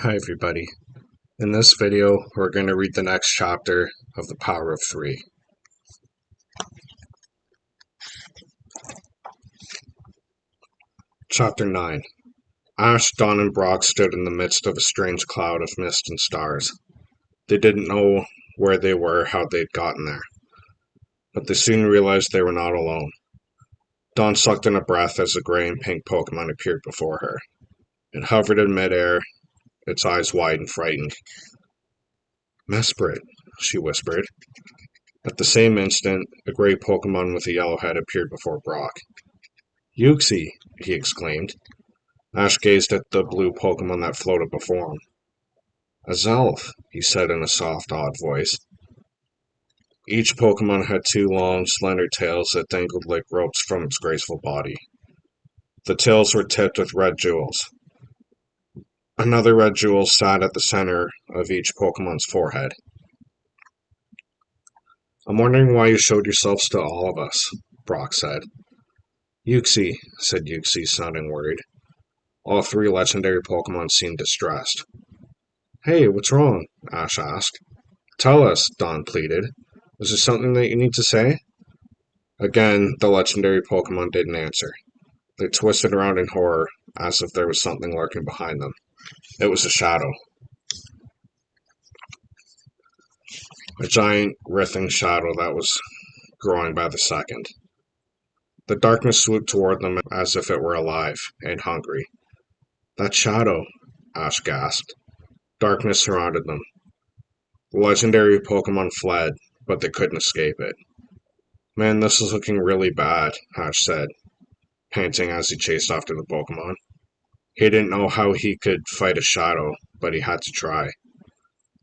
Hi everybody. In this video, we're going to read the next chapter of The Power of Three. Chapter 9. Ash, Dawn, and Brock stood in the midst of a strange cloud of mist and stars. They didn't know where they were, how they'd gotten there, but they soon realized they were not alone. Dawn sucked in a breath as a gray and pink Pokemon appeared before her. It hovered in midair, its eyes wide and frightened. "Mesprit," she whispered. At the same instant, a gray Pokemon with a yellow head appeared before Brock. "Uxie!" he exclaimed. Ash gazed at the blue Pokemon that floated before him. "Azelf," he said in a soft, odd voice. Each Pokemon had two long, slender tails that dangled like ropes from its graceful body. The tails were tipped with red jewels. Another red jewel sat at the center of each Pokemon's forehead. "I'm wondering why you showed yourselves to all of us," Brock said. "Uxie," said Uxie, sounding worried. All three legendary Pokemon seemed distressed. "Hey, what's wrong?" Ash asked. "Tell us," Dawn pleaded. "Is there something that you need to say?" Again, the legendary Pokemon didn't answer. They twisted around in horror, as if there was something lurking behind them. It was a shadow. A giant, writhing shadow that was growing by the second. The darkness swooped toward them as if it were alive and hungry. "That shadow," Ash gasped. Darkness surrounded them. The legendary Pokemon fled, but they couldn't escape it. "Man, this is looking really bad," Ash said, panting as he chased after the Pokemon. He didn't know how he could fight a shadow, but he had to try.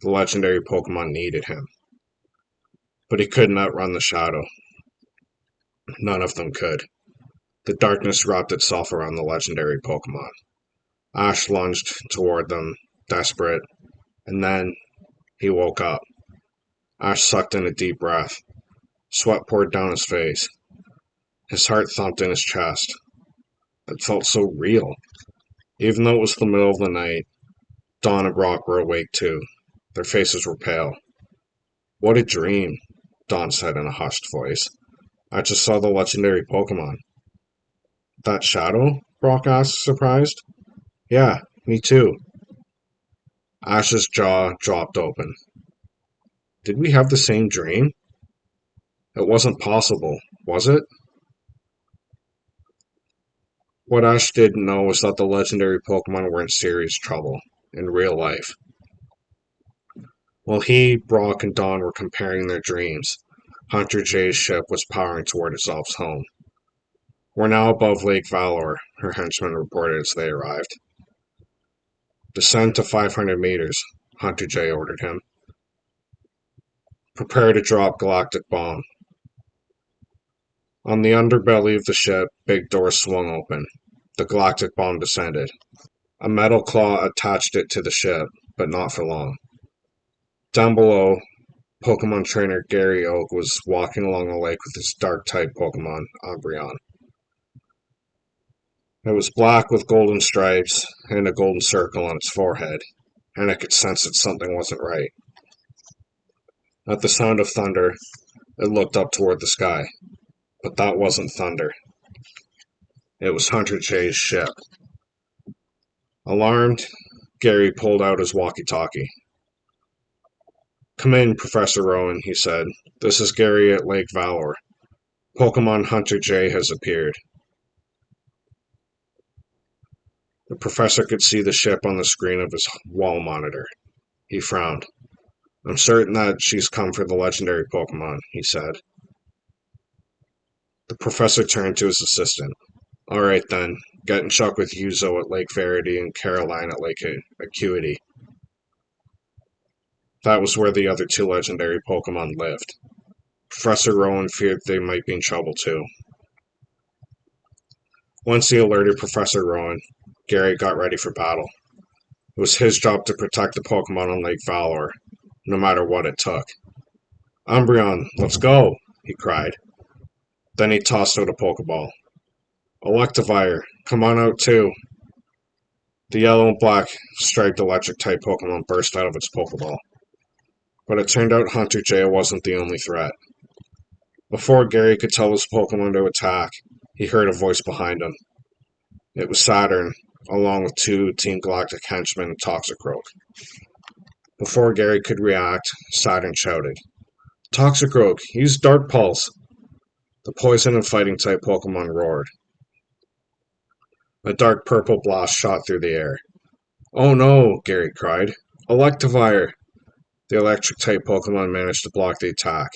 The legendary Pokemon needed him. But he couldn't outrun the shadow. None of them could. The darkness wrapped itself around the legendary Pokemon. Ash lunged toward them, desperate, and then he woke up. Ash sucked in a deep breath. Sweat poured down his face. His heart thumped in his chest. It felt so real. Even though it was the middle of the night, Dawn and Brock were awake too. Their faces were pale. "What a dream," Dawn said in a hushed voice. "I just saw the legendary Pokemon." "That shadow?" Brock asked, surprised. "Yeah, me too." Ash's jaw dropped open. Did we have the same dream? It wasn't possible, was it? What Ash didn't know was that the legendary Pokemon were in serious trouble, in real life. While he, Brock, and Dawn were comparing their dreams, Hunter Jay's ship was powering toward Azelf's home. "We're now above Lake Valor," her henchmen reported as they arrived. "Descend to 500 meters," Hunter Jay ordered him. "Prepare to drop Galactic Bomb." On the underbelly of the ship, big doors swung open. The Galactic Bomb descended. A metal claw attached it to the ship, but not for long. Down below, Pokemon trainer Gary Oak was walking along the lake with his Dark-type Pokemon, Umbreon. It was black with golden stripes and a golden circle on its forehead, and I could sense that something wasn't right. At the sound of thunder, it looked up toward the sky, but that wasn't thunder. It was Hunter Jay's ship. Alarmed, Gary pulled out his walkie-talkie. "Come in, Professor Rowan," he said. "This is Gary at Lake Valor. Pokemon Hunter Jay has appeared." The professor could see the ship on the screen of his wall monitor. He frowned. "I'm certain that she's come for the legendary Pokemon," he said. The professor turned to his assistant. "All right, then. Get in touch with Yuzo at Lake Verity and Caroline at Lake Acuity." That was where the other two legendary Pokemon lived. Professor Rowan feared they might be in trouble too. Once he alerted Professor Rowan, Gary got ready for battle. It was his job to protect the Pokemon on Lake Valor, no matter what it took. "Umbreon, let's go!" he cried. Then he tossed out a Pokeball. "Electivire, come on out too!" The yellow and black striped electric-type Pokemon burst out of its Pokeball. But it turned out Hunter Jay wasn't the only threat. Before Gary could tell his Pokemon to attack, he heard a voice behind him. It was Saturn, along with two Team Galactic henchmen and Toxicroak. Before Gary could react, Saturn shouted, "Toxicroak, use Dark Pulse!" The poison and fighting-type Pokemon roared. A dark purple blast shot through the air. "Oh no!" Gary cried. "Electivire!" The electric-type Pokemon managed to block the attack.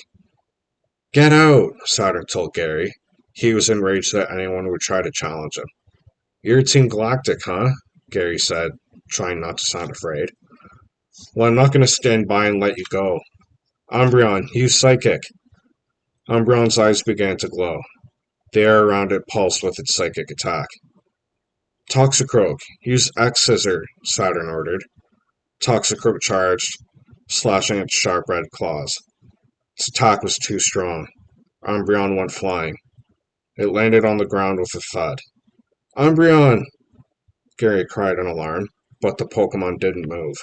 "Get out!" Saturn told Gary. He was enraged that anyone would try to challenge him. "You're Team Galactic, huh?" Gary said, trying not to sound afraid. "Well, I'm not going to stand by and let you go. Umbreon, use Psychic!" Umbreon's eyes began to glow. The air around it pulsed with its psychic attack. "Toxicroak, use X-Scissor," Saturn ordered. Toxicroak charged, slashing its sharp red claws. Its attack was too strong. Umbreon went flying. It landed on the ground with a thud. "Umbreon!" Gary cried in alarm, but the Pokemon didn't move.